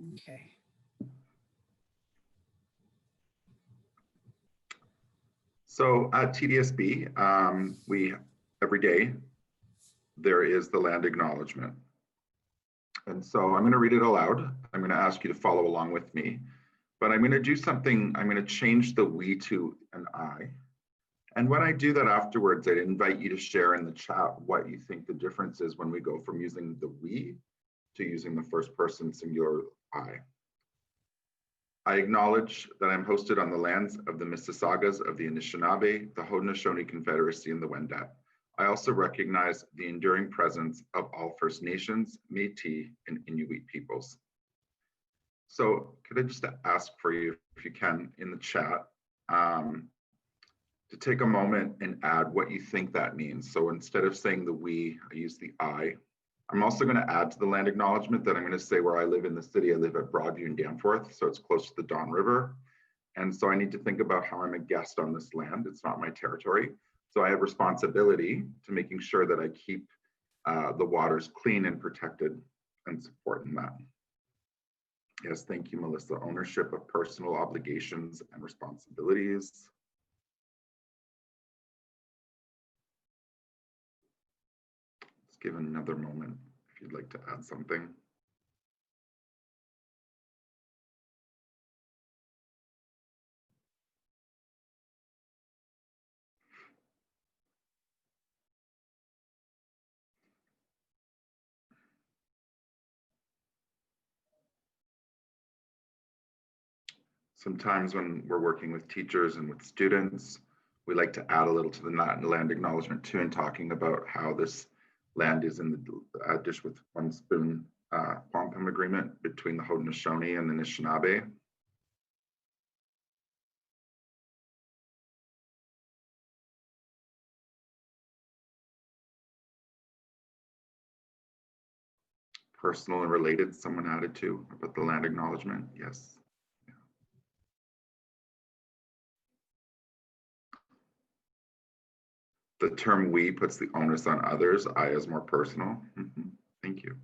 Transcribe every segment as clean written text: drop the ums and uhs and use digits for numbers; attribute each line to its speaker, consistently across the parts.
Speaker 1: Okay.
Speaker 2: So at TDSB, every day there is the land acknowledgement. And so I'm going to read it aloud. I'm going to ask you to follow along with me, but I'm going to do something. I'm going to change the we to an I. And when I do that afterwards, I'd invite you to share in the chat what you think the difference is when we go from using the we to using the first person singular I. I acknowledge that I'm hosted on the lands of the Mississaugas of the Anishinaabe, the Haudenosaunee Confederacy, and the Wendat. I also recognize the enduring presence of all First Nations, Métis, and Inuit peoples. So could I just ask for you, if you can, in the chat, to take a moment and add what you think that means. So instead of saying the we, I use the I. I'm also going to add to the land acknowledgement that I'm going to say where I live in the city. I live at Broadview and Danforth, so it's close to the Don River. And so I need to think about how I'm a guest on this land. It's not my territory. So I have responsibility to making sure that I keep the waters clean and protected and supporting that. Yes, thank you, Melissa. Ownership of personal obligations and responsibilities. Let's give another moment if you'd like to add something. Sometimes when we're working with teachers and with students, we like to add a little to the land acknowledgement too, and talking about how this land is in the dish with one spoon wampum agreement between the Haudenosaunee and the Anishinaabe. Personal and related, someone added to about the land acknowledgement, yes. The term we puts the onus on others. I is more personal. Thank you.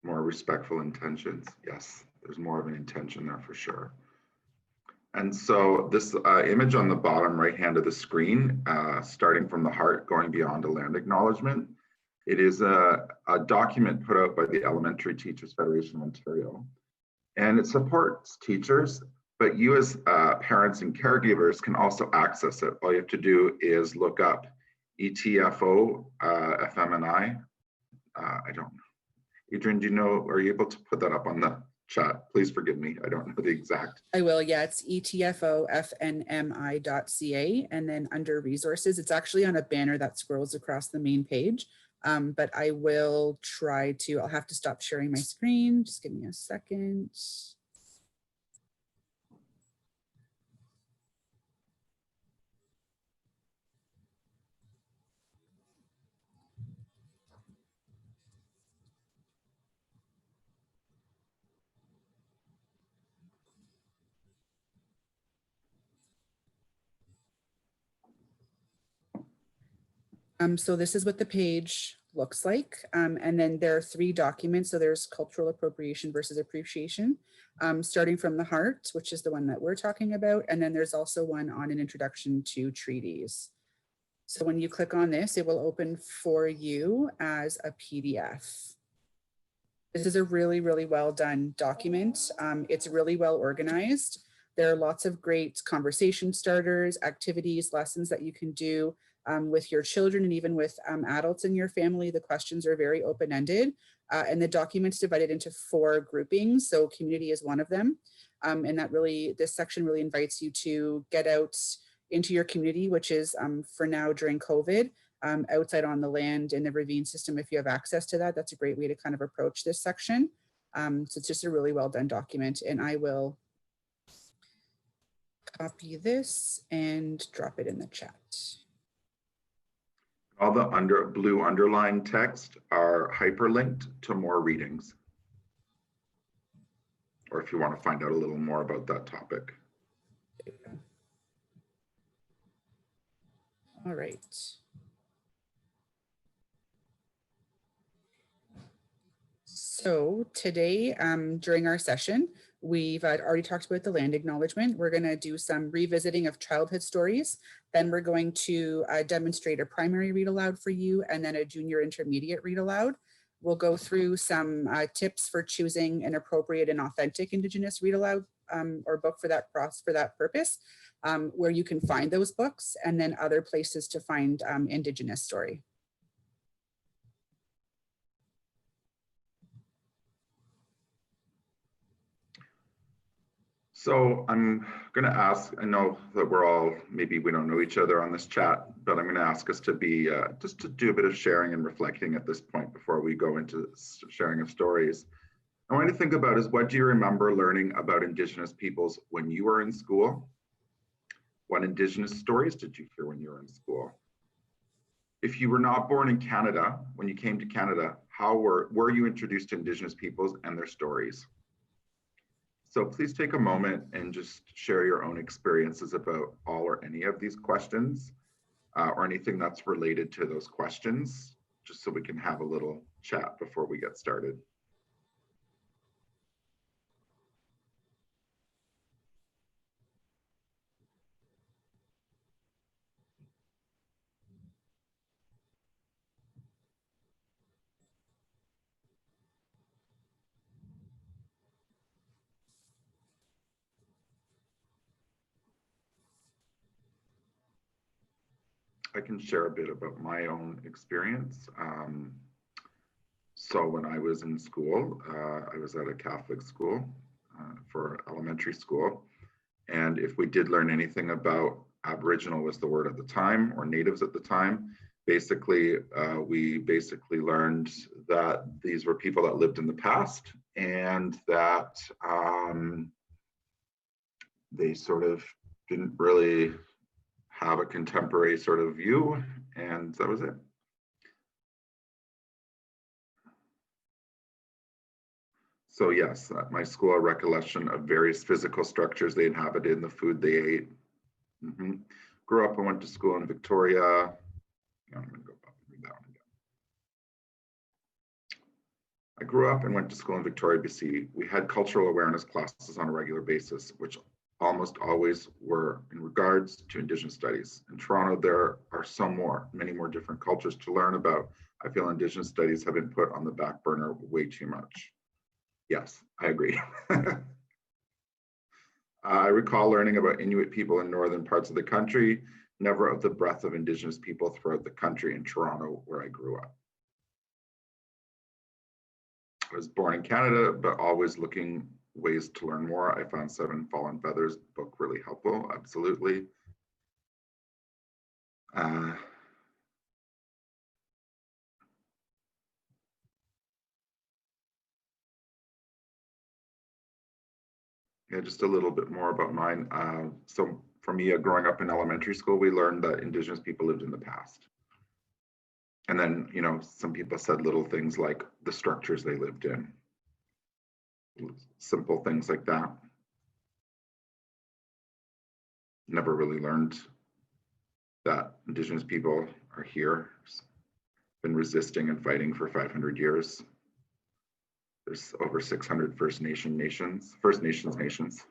Speaker 2: More respectful intentions. Yes, there's more of an intention there for sure. And so this image on the bottom right hand of the screen, starting from the heart, going beyond a land acknowledgement. It is a document put out by the Elementary Teachers Federation of Ontario, and it supports teachers, but you as parents and caregivers can also access it. All you have to do is look up ETFO, FMNI. I don't know. Adrian, do you know, are you able to put that up on the chat? Please forgive me, I don't know the exact.
Speaker 1: I will, yeah, it's etfofnmi.ca, and then under resources, it's actually on a banner that scrolls across the main page. But I will try to, I'll have to stop sharing my screen. Just give me a second. So this is what the page looks like. And then there are 3 documents. So there's cultural appropriation versus appreciation, starting from the heart, which is the one that we're talking about. And then there's also one on an introduction to treaties. So when you click on this, it will open for you as a PDF. This is a really, really well done document. It's really well organized. There are lots of great conversation starters, activities, lessons that you can do with your children and even with adults in your family. The questions are very open-ended, and the document's divided into 4 groupings. So community is one of them. And that really, this section really invites you to get out into your community, which is for now during COVID, outside on the land in the ravine system. If you have access to that, that's a great way to kind of approach this section. So it's just a really well done document, and I will copy this and drop it in the chat.
Speaker 2: All the blue underlined text are hyperlinked to more readings, or if you want to find out a little more about that topic.
Speaker 1: All right. So today, during our session, we've already talked about the land acknowledgement. We're going to do some revisiting of childhood stories. Then we're going to demonstrate a primary read aloud for you and then a junior intermediate read aloud. We'll go through some tips for choosing an appropriate and authentic Indigenous read aloud or book for that purpose, where you can find those books, and then other places to find Indigenous story.
Speaker 2: So I'm going to ask, I know that we're all, maybe we don't know each other on this chat, but I'm going to ask us to be, just to do a bit of sharing and reflecting at this point before we go into sharing of stories. I want you to think about is, what do you remember learning about Indigenous peoples when you were in school? What Indigenous stories did you hear when you were in school? If you were not born in Canada, when you came to Canada, how were you introduced to Indigenous peoples and their stories? So please take a moment and just share your own experiences about all or any of these questions, or anything that's related to those questions, just so we can have a little chat before we get started. I can share a bit about my own experience. So when I was in school, I was at a Catholic school for elementary school. And if we did learn anything about Aboriginal was the word at the time, or natives at the time, basically, we basically learned that these were people that lived in the past, and that they sort of didn't really have a contemporary sort of view, and that was it. So yes, my school, a recollection of various physical structures they inhabited and the food they ate. Grew up and went to school in Victoria. I'm going to go up and read that one again. I grew up and went to school in Victoria, BC. We had cultural awareness classes on a regular basis, which almost always were in regards to Indigenous studies. In Toronto, there are many more different cultures to learn about. I feel Indigenous studies have been put on the back burner way too much. Yes, I agree. I recall learning about Inuit people in northern parts of the country, never of the breadth of Indigenous people throughout the country in Toronto, where I grew up. I was born in Canada, but always looking ways to learn more. I found Seven Fallen Feathers book really helpful, absolutely. Yeah, just a little bit more about mine. So for me, growing up in elementary school, we learned that Indigenous people lived in the past. And then, you know, some people said little things like the structures they lived in. Simple things like that. Never really learned that Indigenous people are here, been resisting and fighting for 500 years. There's over 600 First Nations nations.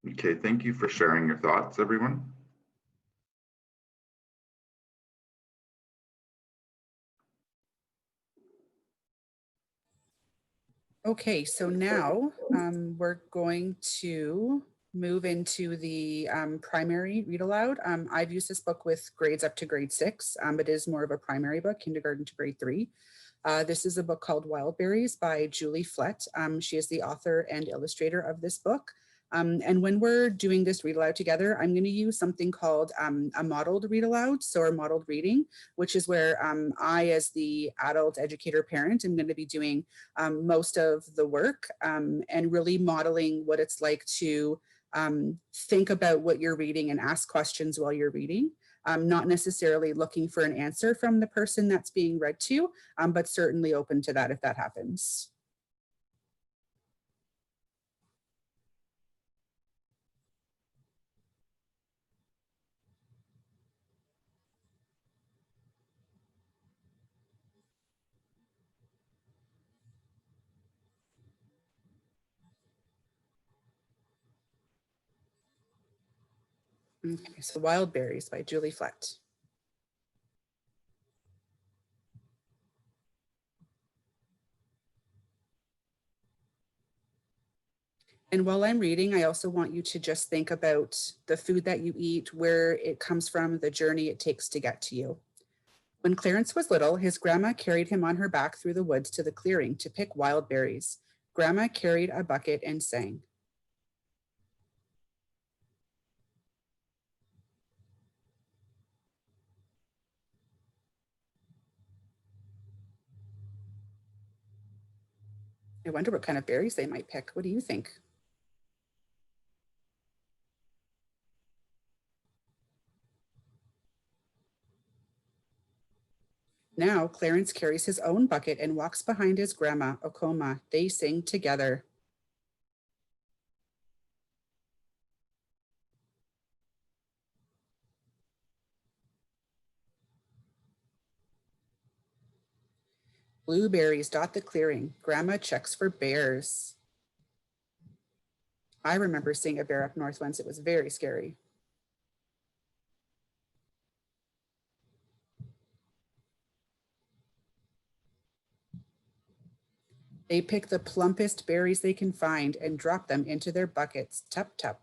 Speaker 2: Okay, thank you for sharing your thoughts, everyone.
Speaker 1: Okay, so now we're going to move into the primary read aloud. I've used this book with grades up to grade 6, but it is more of a primary book, kindergarten to grade 3. This is a book called Wild Berries by Julie Flett. She is the author and illustrator of this book. And when we're doing this read aloud together, I'm going to use something called a modeled read aloud, so a modeled reading, which is where I, as the adult educator parent, am going to be doing most of the work and really modeling what it's like to think about what you're reading and ask questions while you're reading. Not necessarily looking for an answer from the person that's being read to, but certainly open to that if that happens. Okay, so Wild Berries by Julie Flett. And while I'm reading, I also want you to just think about the food that you eat, where it comes from, the journey it takes to get to you. When Clarence was little, his grandma carried him on her back through the woods to the clearing to pick wild berries. Grandma carried a bucket and sang. I wonder what kind of berries they might pick. What do you think? Now, Clarence carries his own bucket and walks behind his grandma, Okoma. They sing together. Blueberries dot the clearing. Grandma checks for bears. I remember seeing a bear up north once. It was very scary. They pick the plumpest berries they can find and drop them into their buckets. Tup, tup.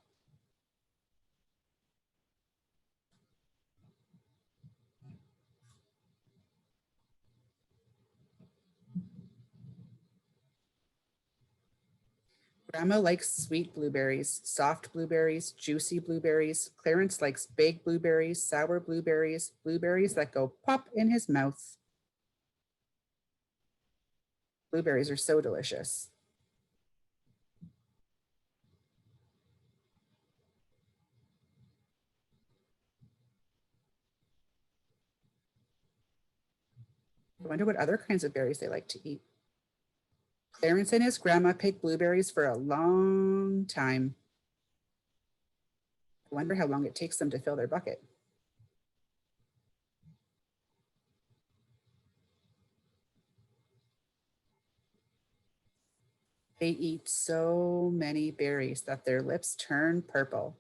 Speaker 1: Grandma likes sweet blueberries, soft blueberries, juicy blueberries. Clarence likes big blueberries, sour blueberries, blueberries that go pop in his mouth. Blueberries are so delicious. I wonder what other kinds of berries they like to eat. Clarence and his grandma pick blueberries for a long time. I wonder how long it takes them to fill their bucket. They eat so many berries that their lips turn purple.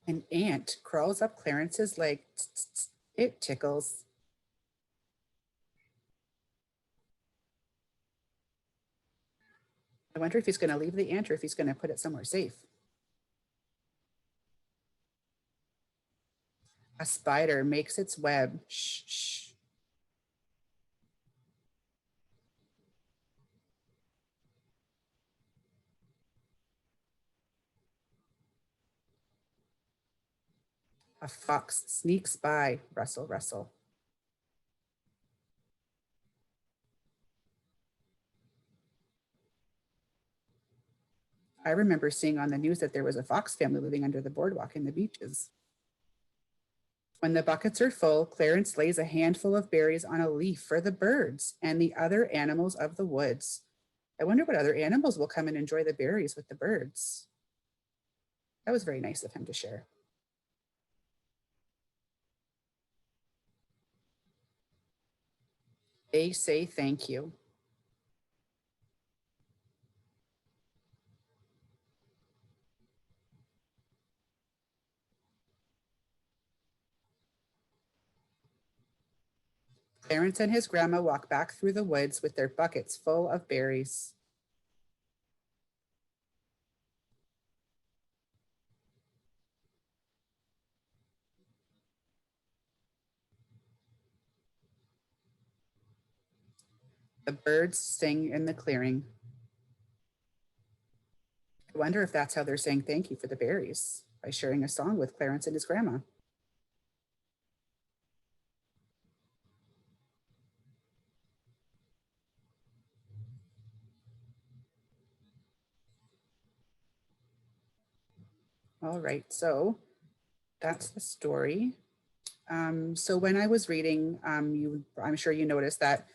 Speaker 1: An ant crawls up Clarence's leg. Tss, tss, tss. It tickles. I wonder if he's going to leave the ant or if he's going to put it somewhere safe. A spider makes its web. Shh, shh. A fox sneaks by. Rustle, rustle. I remember seeing on the news that there was a fox family living under the boardwalk in the beaches. When the buckets are full, Clarence lays a handful of berries on a leaf for the birds and the other animals of the woods. I wonder what other animals will come and enjoy the berries with the birds. That was very nice of him to share. They say thank you. Clarence and his grandma walk back through the woods with their buckets full of berries. The birds sing in the clearing. I wonder if that's how they're saying thank you for the berries, by sharing a song with Clarence and his grandma. All right, so that's the story. So when I was reading, I'm sure you noticed that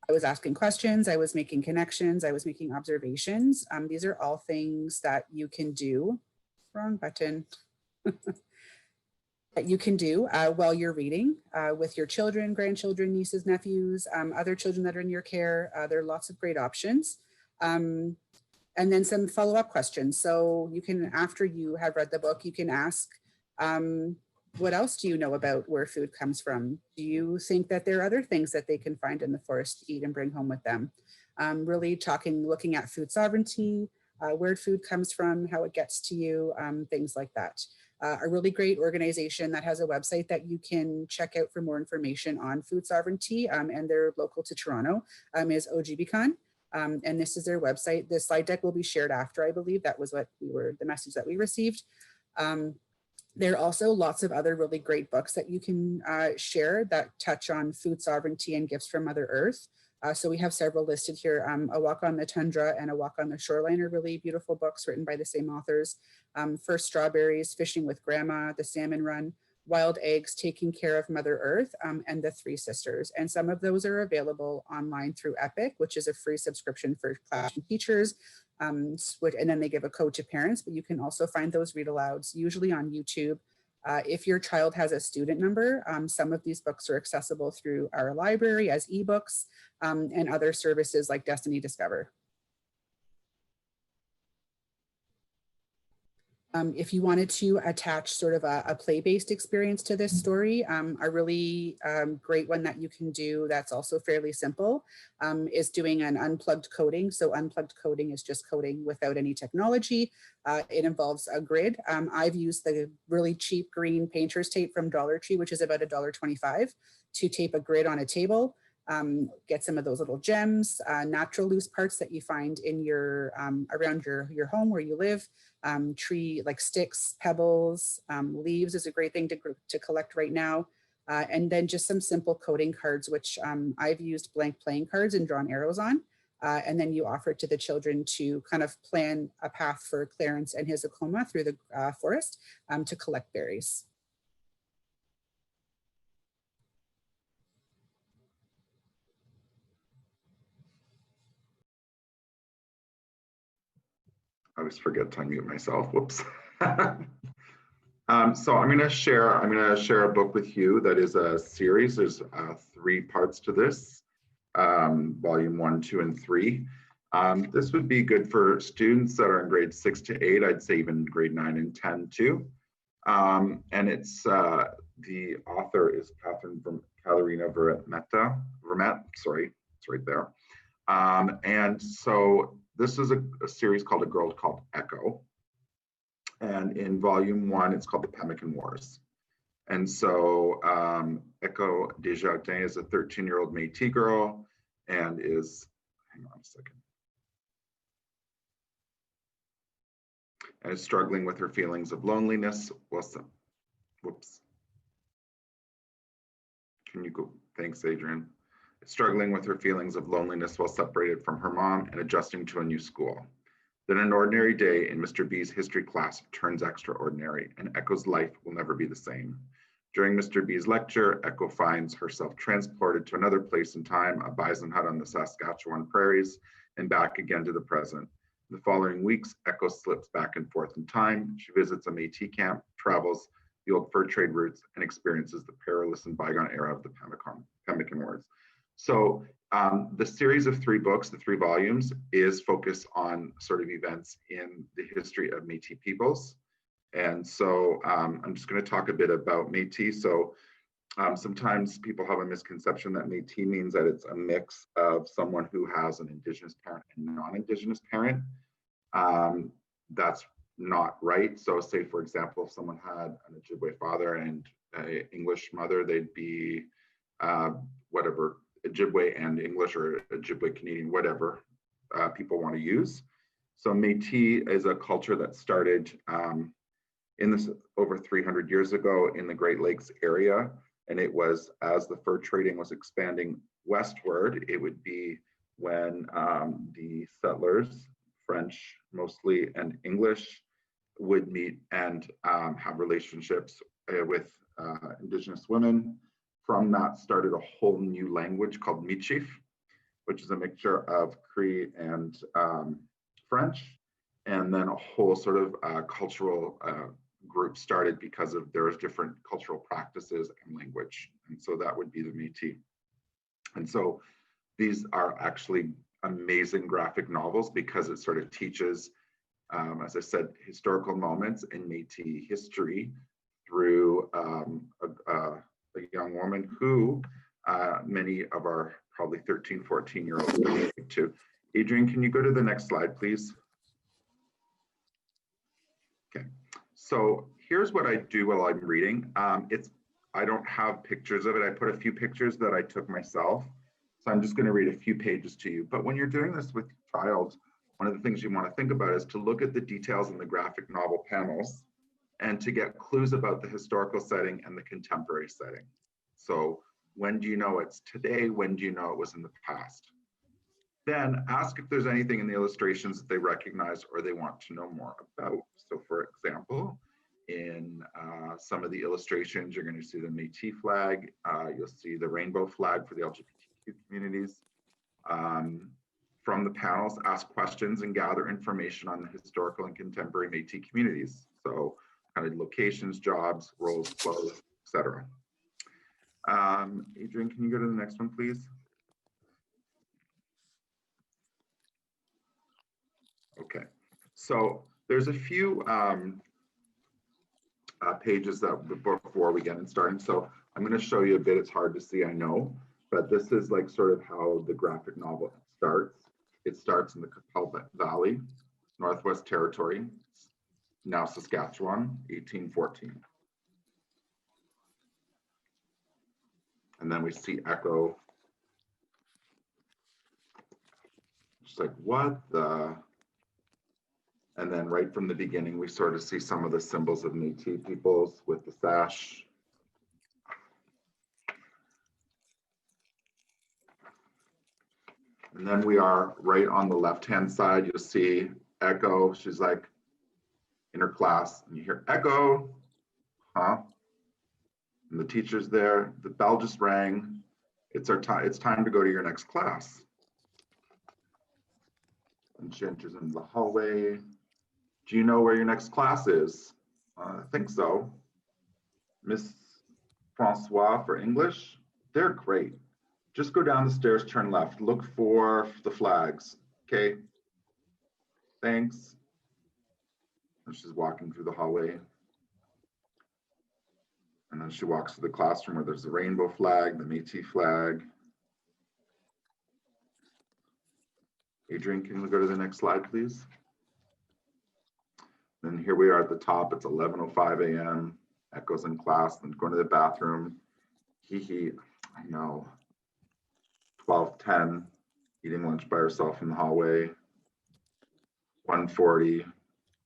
Speaker 1: I was asking questions, I was making connections, I was making observations. These are all things that you can do. Wrong button. That you can do while you're reading with your children, grandchildren, nieces, nephews, other children that are in your care. There are lots of great options. And then some follow-up questions. So you can, after you have read the book, you can ask, what else do you know about where food comes from? Do you think that there are other things that they can find in the forest to eat and bring home with them? Really looking at food sovereignty, where food comes from, how it gets to you, things like that. A really great organization that has a website that you can check out for more information on food sovereignty, and they're local to Toronto, is OGBCon. And this is their website. The slide deck will be shared after, I believe. That was what the message that we received. There are also lots of other really great books that you can share that touch on food sovereignty and gifts from Mother Earth. So we have several listed here. A Walk on the Tundra and A Walk on the Shoreline are really beautiful books written by the same authors. First Strawberries, Fishing with Grandma, The Salmon Run, Wild Eggs, Taking Care of Mother Earth, and The Three Sisters. And some of those are available online through Epic, which is a free subscription for classroom teachers. And then they give a code to parents, but you can also find those read alouds, usually on YouTube. If your child has a student number, some of these books are accessible through our library as ebooks, and other services like Destiny Discover. If you wanted to attach sort of a play-based experience to this story, a really great one that you can do that's also fairly simple is doing an unplugged coding. So unplugged coding is just coding without any technology. It involves a grid. I've used the really cheap green painter's tape from Dollar Tree, which is about $1.25, to tape a grid on a table. Get some of those little gems, natural loose parts that you find in your around your home where you live. Tree like sticks, pebbles, leaves is a great thing to collect right now. And then just some simple coding cards, which I've used blank playing cards and drawn arrows on. And then you offer it to the children to kind of plan a path for Clarence and his Akoma through the forest to collect berries.
Speaker 2: I always forget to unmute myself. Whoops. So I'm going to share a book with you that is a series. There's 3 parts to this, volume 1, 2, and 3. This would be good for students that are in grades 6 to 8. I'd say even grade 9 and 10 too. And it's the author is Katharina Vermette. Sorry, it's right there. And so this is a series called A Girl Called Echo. And in volume 1, it's called The Pemmican Wars. And so Echo Desjardins is a 13-year-old Métis girl and is, hang on a second, and is struggling with her feelings of loneliness. Whoops. Can you go? Thanks, Adrian. Struggling with her feelings of loneliness while separated from her mom and adjusting to a new school. Then an ordinary day in Mr. B's history class turns extraordinary, and Echo's life will never be the same. During Mr. B's lecture, Echo finds herself transported to another place in time, a bison hut on the Saskatchewan prairies, and back again to the present. In the following weeks, Echo slips back and forth in time. She visits a Métis camp, travels the old fur trade routes, and experiences the perilous and bygone era of the Pemmican Wars. So the series of 3 books, the 3 volumes, is focused on sort of events in the history of Métis peoples. And so I'm just going to talk a bit about Métis. So sometimes people have a misconception that Métis means that it's a mix of someone who has an Indigenous parent and non-Indigenous parent. That's not right. So say, for example, if someone had an Ojibwe father and an English mother, they'd be whatever Ojibwe and English, or Ojibwe Canadian, whatever people want to use. So Métis is a culture that started in this over 300 years ago in the Great Lakes area. And it was, as the fur trading was expanding westward, it would be when the settlers, French mostly and English, would meet and have relationships with Indigenous women. From that started a whole new language called Michif, which is a mixture of Cree and French. And then a whole sort of cultural group started because of there's different cultural practices and language. And so that would be the Métis. And so these are actually amazing graphic novels because it sort of teaches, as I said, historical moments in Métis history through a young woman who many of our probably 13, 14-year-olds relate to. Adrian, can you go to the next slide, please? Okay, so here's what I do while I'm reading. I don't have pictures of it. I put a few pictures that I took myself. So I'm just going to read a few pages to you. But when you're doing this with your child, one of the things you want to think about is to look at the details in the graphic novel panels and to get clues about the historical setting and the contemporary setting. So when do you know it's today? When do you know it was in the past? Then ask if there's anything in the illustrations that they recognize or they want to know more about. So for example, in some of the illustrations, you're going to see the Métis flag. You'll see the rainbow flag for the LGBTQ communities. From the panels, ask questions and gather information on the historical and contemporary Métis communities. So kind of locations, jobs, roles, clothes, etc. Adrian, can you go to the next one, please? Okay, so there's a few pages that before we get started. So I'm going to show you a bit. It's hard to see, I know, but this is like sort of how the graphic novel starts. It starts in the Qu'Appelle Valley, Northwest Territory, now Saskatchewan, 1814. And then we see Echo. Just like, what the? And then right from the beginning, we sort of see some of the symbols of Métis peoples with the sash. And then we are right on the left-hand side, you'll see Echo. She's like in her class, and you hear Echo, huh? And the teacher's there, the bell just rang. It's time to go to your next class. And she enters into the hallway. Do you know where your next class is? I think so. Miss Francois for English? They're great. Just go down the stairs, turn left, look for the flags, okay? Thanks. And she's walking through the hallway. And then she walks to the classroom where there's the rainbow flag, the Métis flag. Adrian, can we go to the next slide, please? And here we are at the top. It's 11:05 a.m. Echo's in class, then going to the bathroom. I know. 12:10, eating lunch by herself in the hallway. 1:40,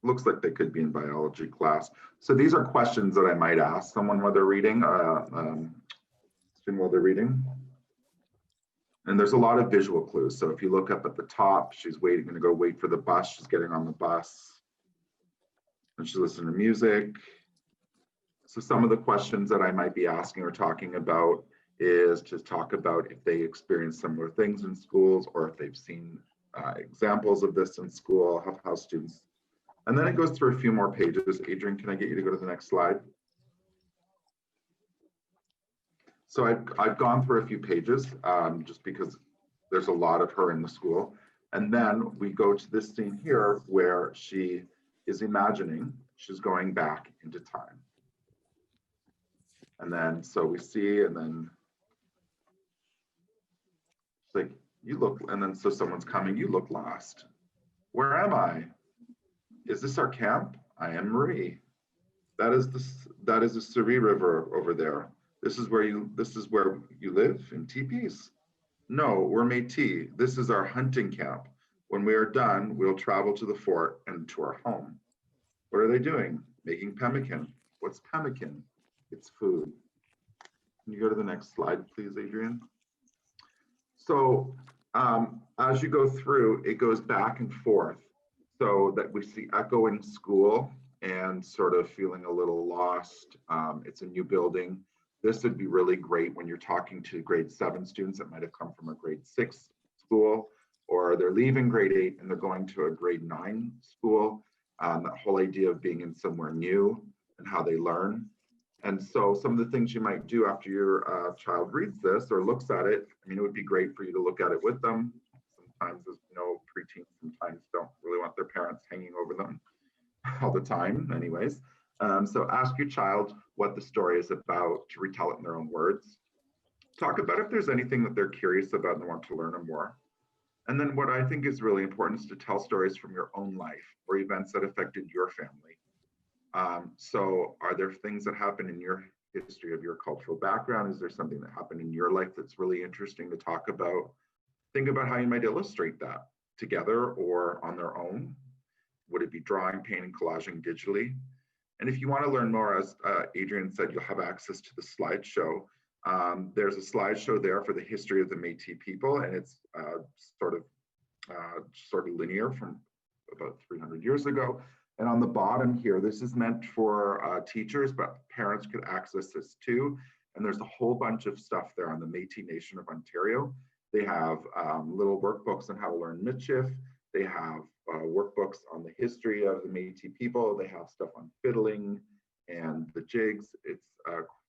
Speaker 2: looks like they could be in biology class. So these are questions that I might ask someone while they're reading, while they're reading. And there's a lot of visual clues. So if you look up at the top, she's going to go wait for the bus. She's getting on the bus. And she's listening to music. So some of the questions that I might be asking or talking about is to talk about if they experience similar things in schools or if they've seen examples of this in school, how students. And then it goes through a few more pages. Adrian, can I get you to go to the next slide? So I've gone through a few pages just because there's a lot of her in the school. And then we go to this scene here where she is imagining she's going back into time. And then, so we see, and then it's like, you look, and then so someone's coming, you look lost. Where am I? Is this our camp? I am Marie. That is the Surrey River over there. This is where you live in teepees. No, we're Métis. This is our hunting camp. When we are done, we'll travel to the fort and to our home. What are they doing? Making pemmican. What's pemmican? It's food. Can you go to the next slide, please, Adrian? So as you go through, it goes back and forth so that we see echo in school and sort of feeling a little lost. It's a new building. This would be really great when you're talking to grade 7 students that might have come from a grade 6 school, or they're leaving grade 8 and they're going to a grade 9 school. That whole idea of being in somewhere new and how they learn. And so some of the things you might do after your child reads this or looks at it, I mean, it would be great for you to look at it with them. Sometimes, as you know, preteens sometimes don't really want their parents hanging over them all the time anyways. So ask your child what the story is about, to retell it in their own words. Talk about if there's anything that they're curious about and they want to learn more. And then what I think is really important is to tell stories from your own life or events that affected your family. So are there things that happen in your history of your cultural background? Is there something that happened in your life that's really interesting to talk about? Think about how you might illustrate that together or on their own. Would it be drawing, painting, collaging digitally? And if you want to learn more, as Adrian said, you'll have access to the slideshow. There's a slideshow there for the history of the Métis people, and it's sort of linear from about 300 years ago. And on the bottom here, this is meant for teachers, but parents could access this too. And there's a whole bunch of stuff there on the Métis Nation of Ontario. They have little workbooks on how to learn Michif. They have workbooks on the history of the Métis people. They have stuff on fiddling and the jigs. It's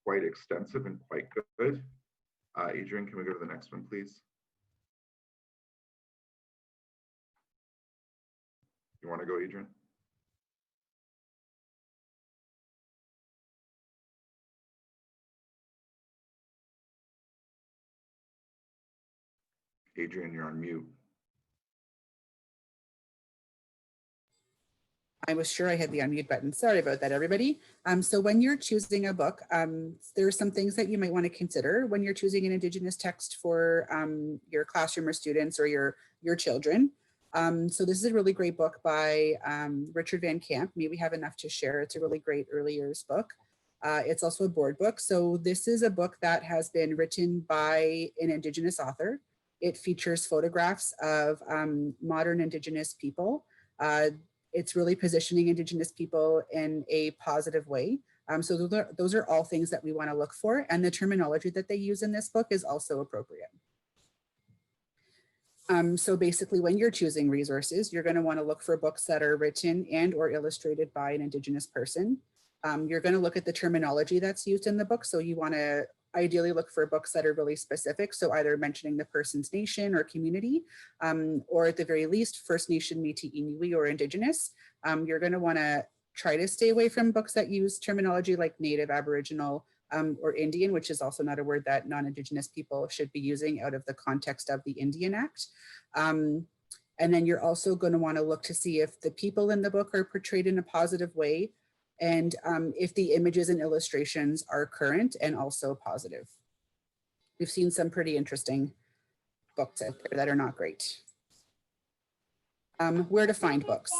Speaker 2: quite extensive and quite good. Adrian, can we go to the next one, please? You want to go, Adrian? Adrian, you're on mute.
Speaker 1: I was sure I had the unmute button. Sorry about that, everybody. So when you're choosing a book, there are some things that you might want to consider when you're choosing an Indigenous text for your classroom or students or your children. So this is a really great book by Richard Van Camp. Maybe we have enough to share. It's a really great early years book. It's also a board book. So this is a book that has been written by an Indigenous author. It features photographs of modern Indigenous people. It's really positioning Indigenous people in a positive way. So those are all things that we want to look for. And the terminology that they use in this book is also appropriate. So basically, when you're choosing resources, you're going to want to look for books that are written and or illustrated by an Indigenous person. You're going to look at the terminology that's used in the book. So you want to ideally look for books that are really specific. So either mentioning the person's nation or community, or at the very least, First Nation, Métis, Inuit, or Indigenous. You're going to want to try to stay away from books that use terminology like Native, Aboriginal, or Indian, which is also not a word that non-Indigenous people should be using out of the context of the Indian Act. And then you're also going to want to look to see if the people in the book are portrayed in a positive way, and if the images and illustrations are current and also positive. We've seen some pretty interesting books out there that are not great. Where to find books.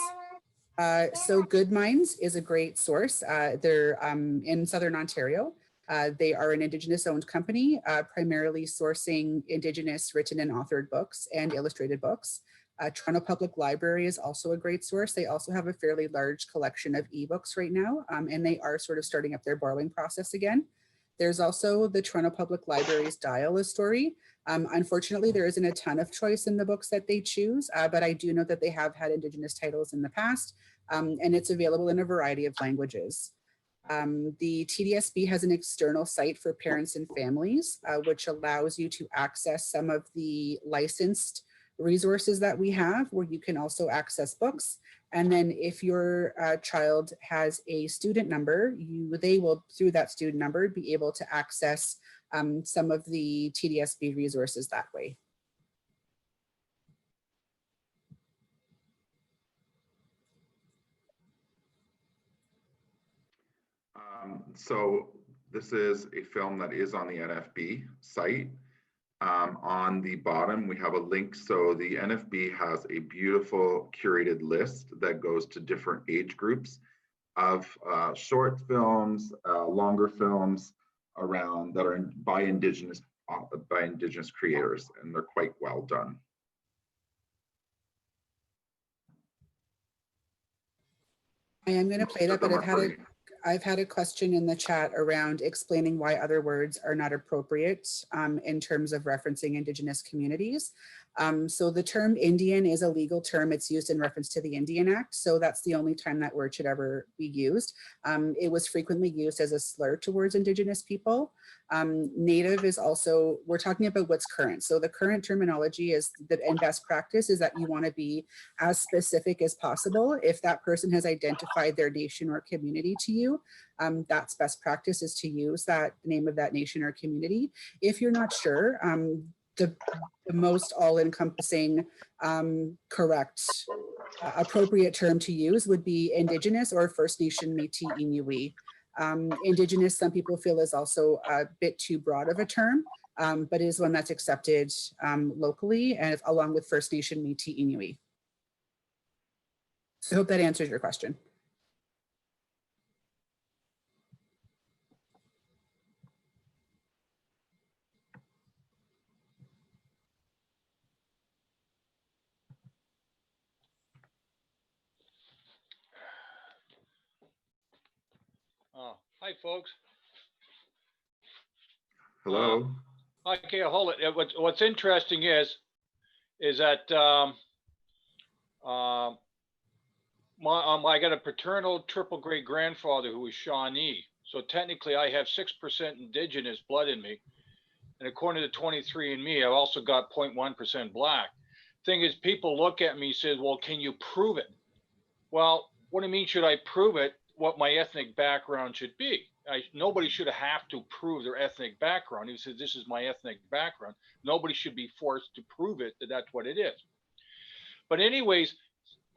Speaker 1: So Good Minds is a great source. They're in Southern Ontario. They are an Indigenous owned company, primarily sourcing Indigenous written and authored books and illustrated books. Toronto Public Library is also a great source. They also have a fairly large collection of ebooks right now, and they are sort of starting up their borrowing process again. There's also the Toronto Public Library's Dial a Story. Unfortunately, there isn't a ton of choice in the books that they choose, but I do know that they have had Indigenous titles in the past, and it's available in a variety of languages. The TDSB has an external site for parents and families, which allows you to access some of the licensed resources that we have, where you can also access books. And then if your child has a student number, they will, through that student number, be able to access some of the TDSB resources that way.
Speaker 2: So this is a film that is on the NFB site. On the bottom, we have a link. So the NFB has a beautiful curated list that goes to different age groups of short films, longer films around that are by Indigenous creators, and they're quite well done.
Speaker 1: I am going to play that, but I've had a question in the chat around explaining why other words are not appropriate in terms of referencing Indigenous communities. So the term Indian is a legal term. It's used in reference to the Indian Act. So that's the only time that word should ever be used. It was frequently used as a slur towards Indigenous people. Native is also, we're talking about what's current. So the current terminology is that, and best practice is that you want to be as specific as possible. If that person has identified their nation or community to you, that's best practice, is to use that name of that nation or community. If you're not sure, the most all-encompassing, correct, appropriate term to use would be Indigenous or First Nation, Métis, Inuit. Indigenous, some people feel, is also a bit too broad of a term, but is one that's accepted locally, and along with First Nation, Métis, Inuit. So I hope that answers your question.
Speaker 3: Hi, folks.
Speaker 2: Hello.
Speaker 3: Okay, hold it. What's interesting is that I got a paternal triple great grandfather who was Shawnee. So technically, I have 6% Indigenous blood in me, and according to 23andMe, I've also got 0.1% Black. Thing is, people look at me and say, "Well, can you prove it?" Well, what do you mean? Should I prove it? What my ethnic background should be? Nobody should have to prove their ethnic background. He says, "This is my ethnic background." Nobody should be forced to prove it that that's what it is. But anyways,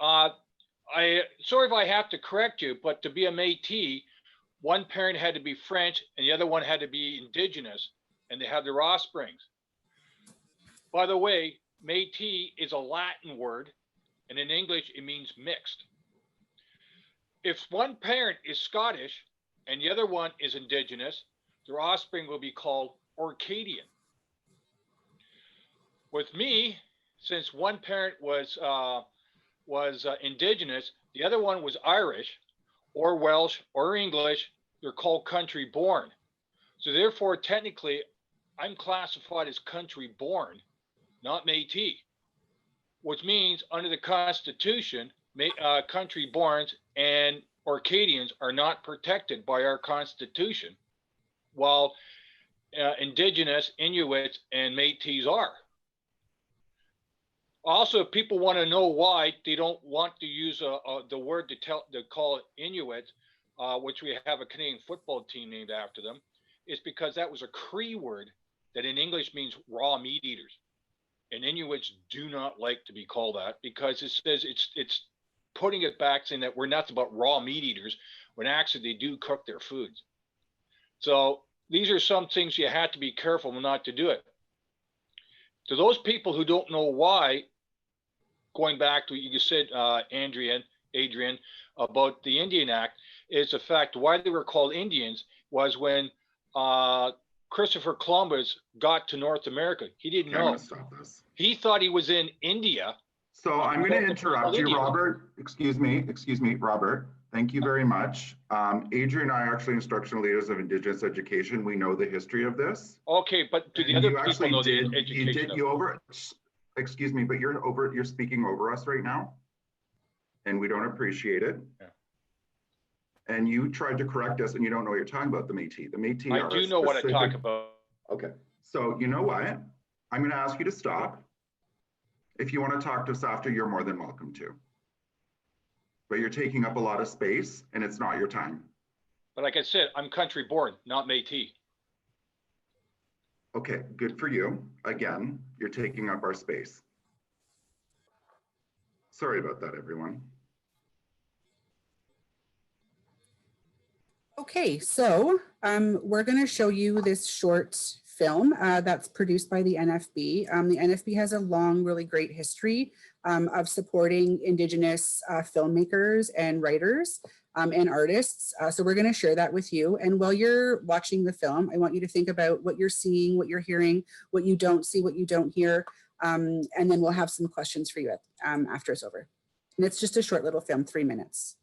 Speaker 3: sorry if I have to correct you, but to be a Métis, one parent had to be French and the other one had to be Indigenous, and they have their offsprings. By the way, Métis is a Latin word, and in English it means mixed. If one parent is Scottish and the other one is Indigenous, their offspring will be called Orcadian. With me, since one parent was Indigenous, the other one was Irish or Welsh or English, they're called country born. So therefore, technically, I'm classified as country born, not Métis, which means under the Constitution, country borns and Orcadians are not protected by our Constitution, while Indigenous, Inuits, and Métis are. Also, if people want to know why they don't want to use the word to call it Inuit, which we have a Canadian football team named after them, is because that was a Cree word that in English means raw meat eaters. And Inuits do not like to be called that because it says it's putting it back saying that we're not about raw meat eaters when actually they do cook their foods. So these are some things you have to be careful not to do it. To those people who don't know why, going back to what you said, Adrian, about the Indian Act, is the fact why they were called Indians was when Christopher Columbus got to North America. He didn't know.
Speaker 2: I'm gonna stop this.
Speaker 3: He thought he was in India.
Speaker 2: So I'm going to interrupt you, Robert. Excuse me, Robert. Thank you very much. Adrian and I are actually instructional leaders of Indigenous education. We know the history of this.
Speaker 3: Okay, but do the other people know the education?
Speaker 2: Excuse me, but you're speaking over us right now, and we don't appreciate it. Yeah. And you tried to correct us, and you don't know what you're talking about, the Métis. The Métis
Speaker 3: I do know what I talk about.
Speaker 2: Okay, so you know what? I'm going to ask you to stop. If you want to talk to us after, you're more than welcome to. But you're taking up a lot of space, and it's not your time.
Speaker 3: But like I said, I'm country born, not Métis.
Speaker 2: Okay, good for you. Again, you're taking up our space. Sorry about that, everyone.
Speaker 1: Okay, so we're going to show you this short film that's produced by the NFB. The NFB has a long, really great history of supporting Indigenous filmmakers and writers and artists. So we're going to share that with you. And while you're watching the film, I want you to think about what you're seeing, what you're hearing, what you don't see, what you don't hear. And then we'll have some questions for you after it's over. And it's just a short little film, 3 minutes.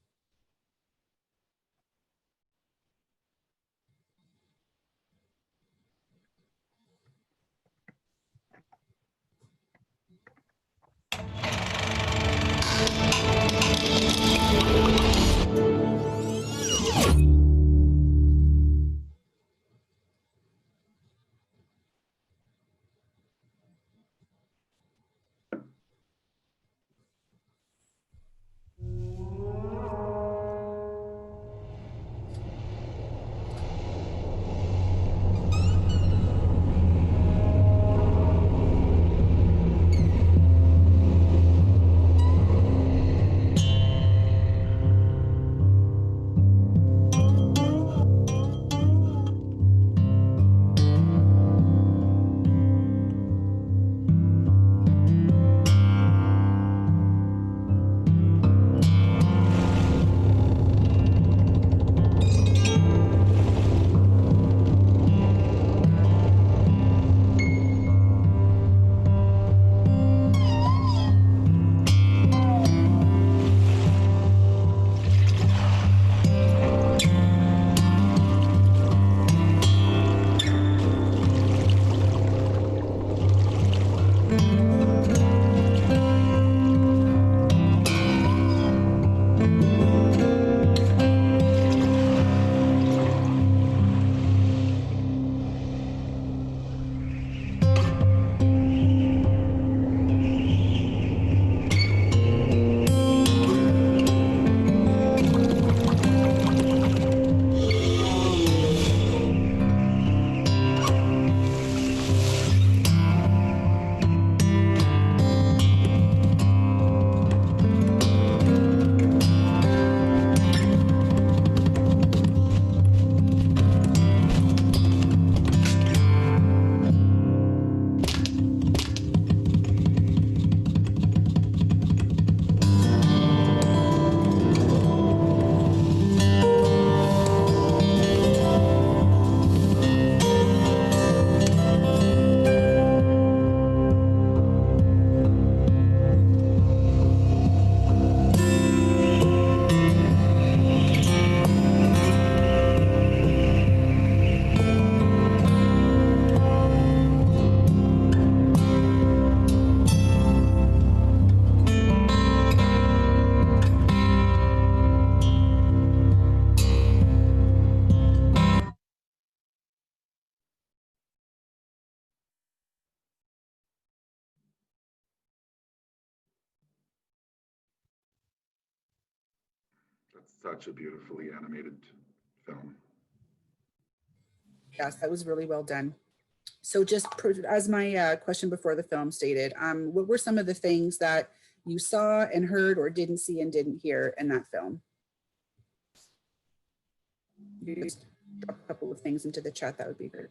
Speaker 2: That's such a beautifully animated film.
Speaker 1: Yes, that was really well done. So just as my question before the film stated, what were some of the things that you saw and heard or didn't see and didn't hear in that film? You just drop a couple of things into the chat, that would be great.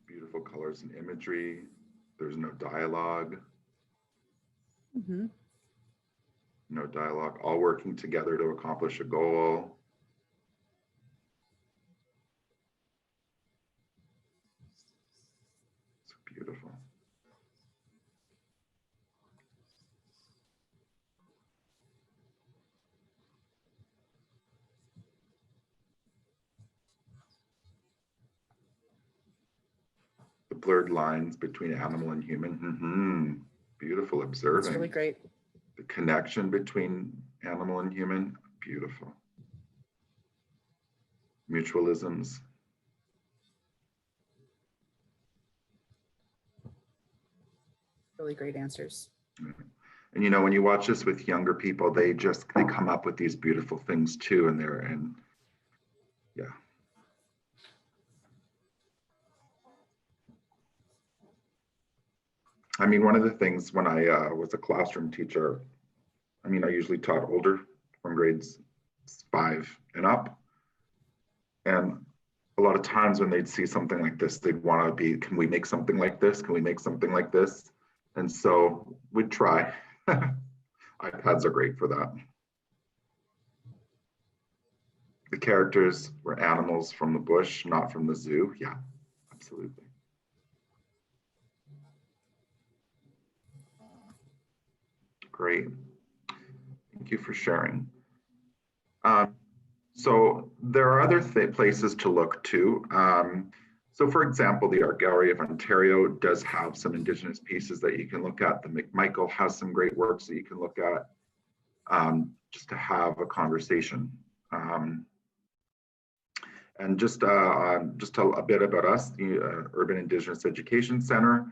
Speaker 2: Beautiful colors and imagery. There's no dialogue.
Speaker 1: Mm-hmm.
Speaker 2: No dialogue, all working together to accomplish a goal. It's beautiful. The blurred lines between animal and human. Beautiful observing.
Speaker 1: It's really great.
Speaker 2: The connection between animal and human, beautiful. Mutualisms.
Speaker 1: Really great answers.
Speaker 2: And you know, when you watch this with younger people, they come up with these beautiful things too, and yeah. I mean, one of the things when I was a classroom teacher, I mean, I usually taught older from grades 5 and up. And a lot of times when they'd see something like this, they'd want to be, can we make something like this? Can we make something like this? And so we'd try. iPads are great for that. The characters were animals from the bush, not from the zoo. Yeah, absolutely. Great. Thank you for sharing. So there are other places to look to. So for example, the Art Gallery of Ontario does have some Indigenous pieces that you can look at. The McMichael has some great works that you can look at just to have a conversation. And just a bit about us, the Urban Indigenous Education Center.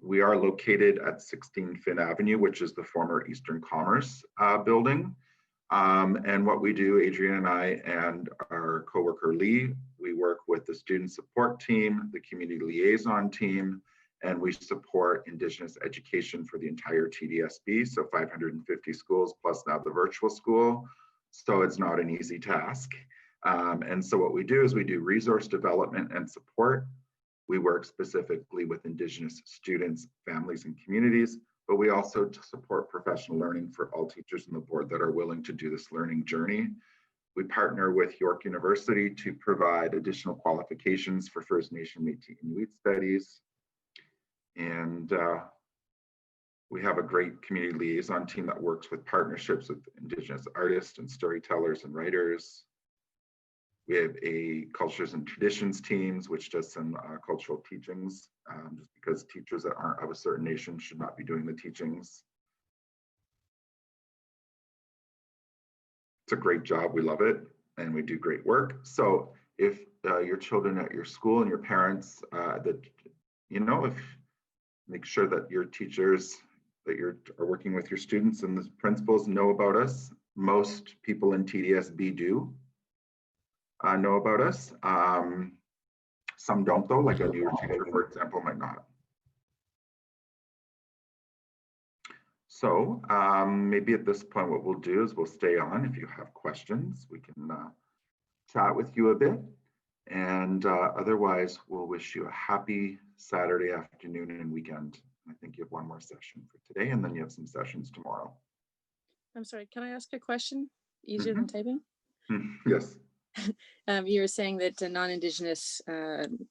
Speaker 2: We are located at 16 Finn Avenue, which is the former Eastern Commerce building. And what we do, Adrian and I and our coworker Lee, we work with the student support team, the community liaison team, and we support Indigenous education for the entire TDSB, so 550 schools plus now the virtual school. So it's not an easy task. And so what we do is we do resource development and support. We work specifically with Indigenous students, families, and communities, but we also support professional learning for all teachers on the board that are willing to do this learning journey. We partner with York University to provide additional qualifications for First Nation, Métis, Inuit studies. And we have a great community liaison team that works with partnerships with Indigenous artists and storytellers and writers. We have a cultures and traditions teams, which does some cultural teachings, just because teachers that aren't of a certain nation should not be doing the teachings. It's a great job, we love it, and we do great work. So if your children at your school and your parents, make sure that your teachers that are working with your students and the principals know about us. Most people in TDSB do. Know about us. Some don't though, like a newer teacher, for example, might not. So maybe at this point, what we'll do is we'll stay on. If you have questions, we can chat with you a bit. And otherwise, we'll wish you a happy Saturday afternoon and weekend. I think you have one more session for today, and then you have some sessions tomorrow.
Speaker 4: I'm sorry, can I ask a question? Easier than typing?
Speaker 2: Yes.
Speaker 4: You were saying that non-Indigenous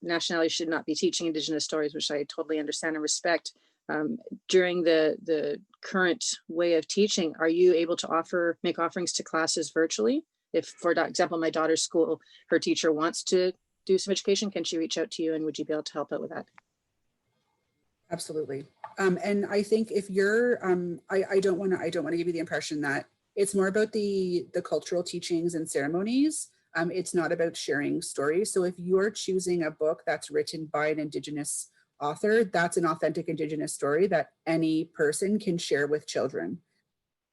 Speaker 4: nationalities should not be teaching Indigenous stories, which I totally understand and respect. During the current way of teaching, are you able to make offerings to classes virtually? If, for example, my daughter's school, her teacher wants to do some education, can she reach out to you and would you be able to help out with that?
Speaker 1: Absolutely. And I think if you're, I don't want to give you the impression that it's more about the cultural teachings and ceremonies. It's not about sharing stories. So if you're choosing a book that's written by an Indigenous author, that's an authentic Indigenous story that any person can share with children.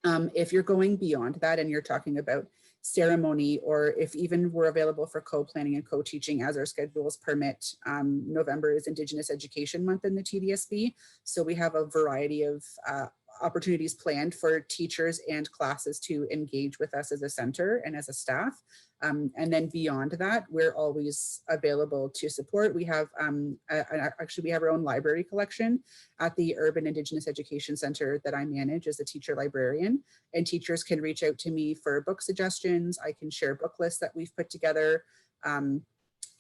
Speaker 1: If you're going beyond that and you're talking about ceremony, or if even we're available for co-planning and co-teaching as our schedules permit, November is Indigenous Education Month in the TDSB. So we have a variety of opportunities planned for teachers and classes to engage with us as a center and as a staff. And then beyond that, we're always available to support. We have, actually we have our own library collection at the Urban Indigenous Education Center that I manage as a teacher librarian, and teachers can reach out to me for book suggestions. I can share book lists that we've put together.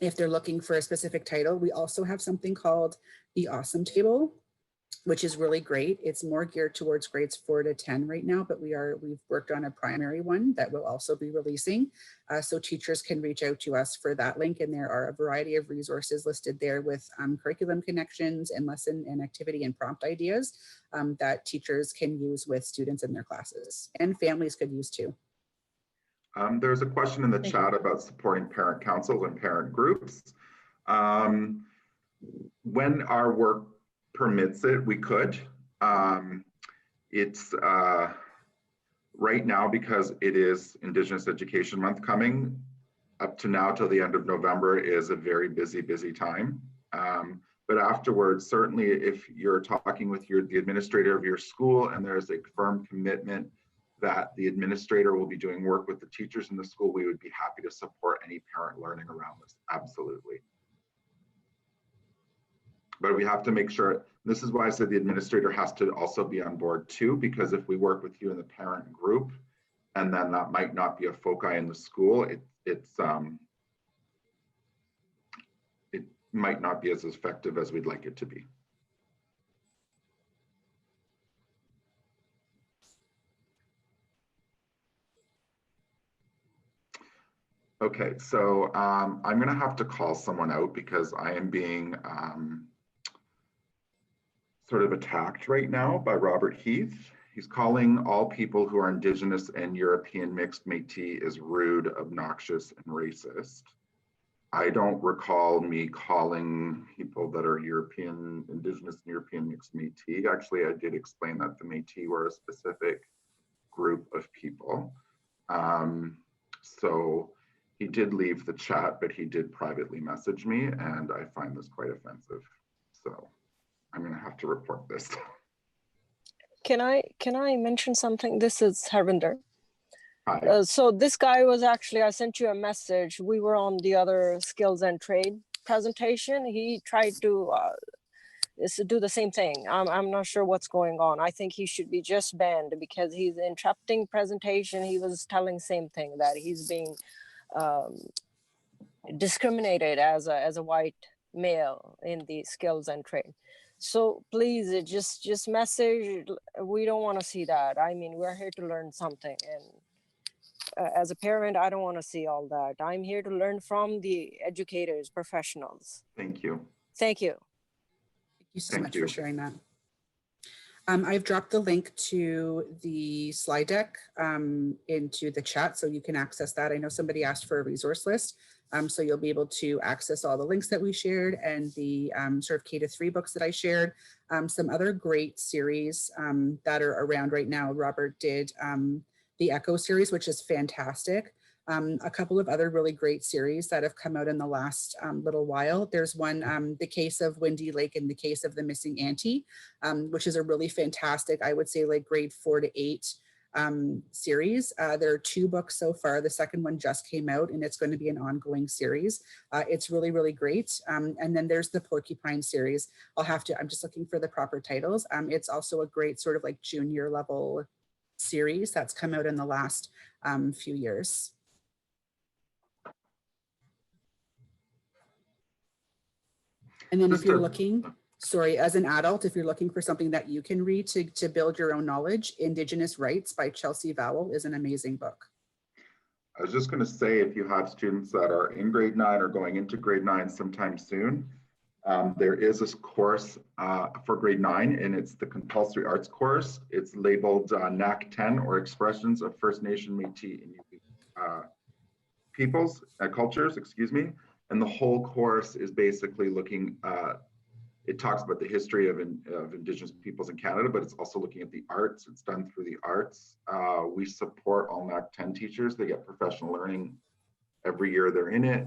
Speaker 1: If they're looking for a specific title, we also have something called the Awesome Table, which is really great. It's more geared towards grades 4 to 10 right now, but we've worked on a primary one that we'll also be releasing. So teachers can reach out to us for that link, and there are a variety of resources listed there with curriculum connections and lesson and activity and prompt ideas that teachers can use with students in their classes, and families could use too.
Speaker 2: There's a question in the chat about supporting parent councils and parent groups. When our work permits it, we could. It's right now, because it is Indigenous Education Month coming, up to now till the end of November is a very busy time. But afterwards, certainly if you're talking with the administrator of your school and there's a firm commitment that the administrator will be doing work with the teachers in the school, we would be happy to support any parent learning around this, absolutely. But we have to make sure, this is why I said the administrator has to also be on board too, because if we work with you in the parent group, and then that might not be a foci in the school, it might not be as effective as we'd like it to be. Okay, so I'm gonna have to call someone out because I am being sort of attacked right now by Robert Heath. He's calling all people who are Indigenous and European mixed Métis is rude, obnoxious, and racist. I don't recall me calling people that are European, Indigenous and European mixed Métis. Actually, I did explain that the Métis were a specific group of people. So he did leave the chat, but he did privately message me, and I find this quite offensive. So I'm gonna have to report this.
Speaker 5: Can I mention something? This is Harvinder.
Speaker 2: Hi.
Speaker 5: So this guy was actually, I sent you a message. We were on the other skills and trade presentation. He tried to do the same thing. I'm not sure what's going on. I think he should be just banned because he's interrupting presentation. He was telling same thing, that he's being discriminated as a white male in the skills and trade. So please just message. We don't want to see that. I mean, we're here to learn something, and as a parent, I don't want to see all that. I'm here to learn from the educators, professionals.
Speaker 2: Thank you.
Speaker 5: Thank you.
Speaker 1: Thank you so much for sharing that. I've dropped the link to the slide deck into the chat so you can access that. I know somebody asked for a resource list, so you'll be able to access all the links that we shared and the sort of K-3 books that I shared. Some other great series that are around right now. Robert did the Echo series, which is fantastic. A couple of other really great series that have come out in the last little while. There's one, The Case of Windy Lake and The Case of the Missing Auntie, which is a really fantastic, I would say like grade 4 to 8 series. There are 2 books so far. The second one just came out and it's going to be an ongoing series. It's really, really great. And then there's the Porcupine series. I'm just looking for the proper titles. It's also a great sort of like junior level series that's come out in the last few years. And then if you're looking, sorry, as an adult, if you're looking for something that you can read to build your own knowledge, Indigenous Rights by Chelsea Vowell is an amazing book.
Speaker 2: I was just going to say, if you have students that are in grade 9 or going into grade 9 sometime soon, there is this course for grade 9, and it's the compulsory arts course. It's labeled NAC 10, or Expressions of First Nation, Métis, and Peoples, Cultures, excuse me. And the whole course is basically looking, it talks about the history of Indigenous peoples in Canada, but it's also looking at the arts. It's done through the arts. We support all NAC 10 teachers. They get professional learning every year they're in it.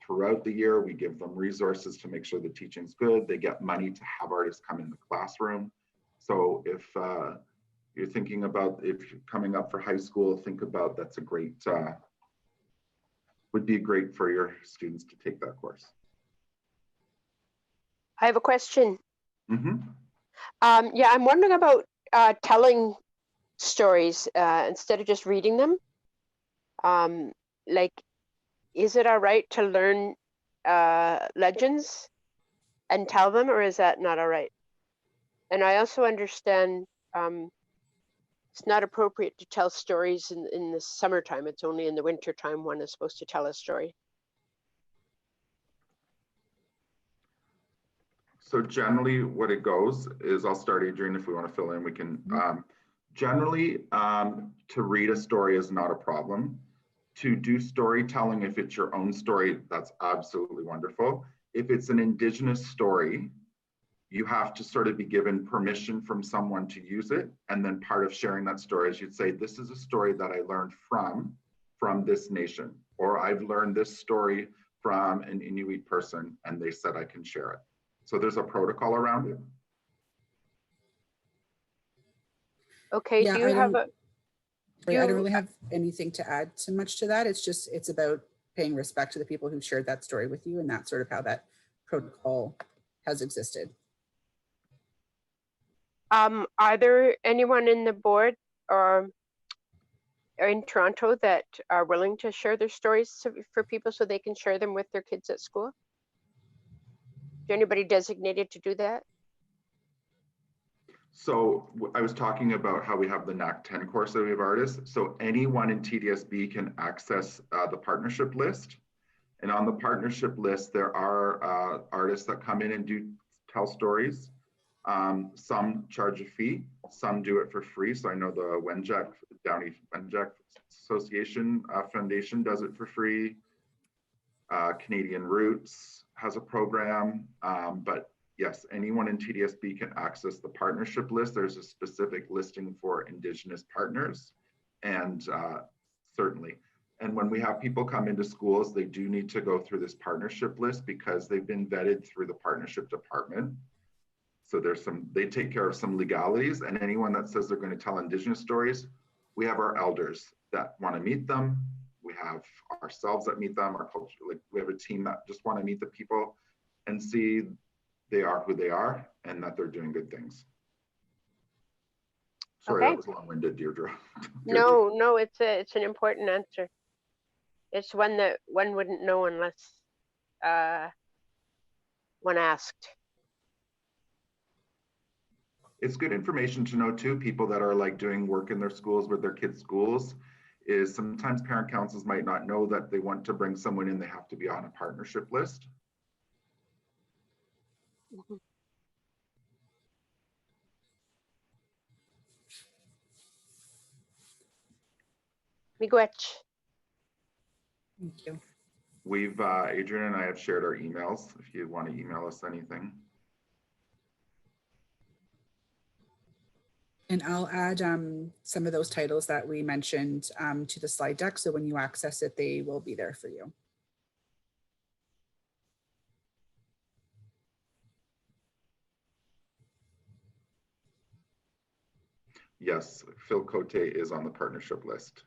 Speaker 2: Throughout the year, we give them resources to make sure the teaching's good. They get money to have artists come in the classroom. So if you're thinking about, if you're coming up for high school, think about, that's a great, would be great for your students to take that course.
Speaker 6: I have a question.
Speaker 2: Mm-hmm.
Speaker 6: Yeah, I'm wondering about telling stories instead of just reading them. Like, is it all right to learn legends and tell them, or is that not all right? And I also understand it's not appropriate to tell stories in the summertime. It's only in the winter time one is supposed to tell a story.
Speaker 2: So generally what it goes is, I'll start, Adrian, if we want to fill in, we can. Generally, to read a story is not a problem. To do storytelling, if it's your own story, that's absolutely wonderful. If it's an Indigenous story, you have to sort of be given permission from someone to use it. And then part of sharing that story is you'd say, this is a story that I learned from this nation, or I've learned this story from an Inuit person and they said I can share it. So there's a protocol around it.
Speaker 6: Okay,
Speaker 1: Yeah,
Speaker 6: do you have a,
Speaker 1: I don't
Speaker 6: you-
Speaker 1: really have anything to add too much to that. It's about paying respect to the people who shared that story with you, and that's sort of how that protocol has existed.
Speaker 6: are there anyone in the board or in Toronto that are willing to share their stories for people so they can share them with their kids at school? Is there anybody designated to do that?
Speaker 2: So I was talking about how we have the NAC 10 course that we have artists. So anyone in TDSB can access the partnership list. And on the partnership list, there are artists that come in and do tell stories. Some charge a fee, some do it for free. So I know the Wenjack, Downey Wenjack Association Foundation does it for free. Canadian Roots has a program, but yes, anyone in TDSB can access the partnership list. There's a specific listing for Indigenous partners, and certainly. And when we have people come into schools, they do need to go through this partnership list because they've been vetted through the partnership department. So they take care of some legalities, and anyone that says they're going to tell Indigenous stories, we have our elders that want to meet them. We have ourselves that meet them, our culture, like we have a team that just want to meet the people and see they are who they are and that they're doing good things. Sorry,
Speaker 6: Okay.
Speaker 2: that was long-winded, Deirdre.
Speaker 6: No, it's an important answer. It's one that one wouldn't know unless when asked.
Speaker 2: It's good information to know too, people that are like doing work in their schools with their kids' schools, is sometimes parent councils might not know that they want to bring someone in, they have to be on a partnership list.
Speaker 6: Mhm. Miigwech.
Speaker 1: Thank you.
Speaker 2: We've, Adrian and I have shared our emails if you want to email us anything.
Speaker 1: And I'll add some of those titles that we mentioned to the slide deck. So when you access it, they will be there for you.
Speaker 2: Yes, Phil Cote is on the partnership list.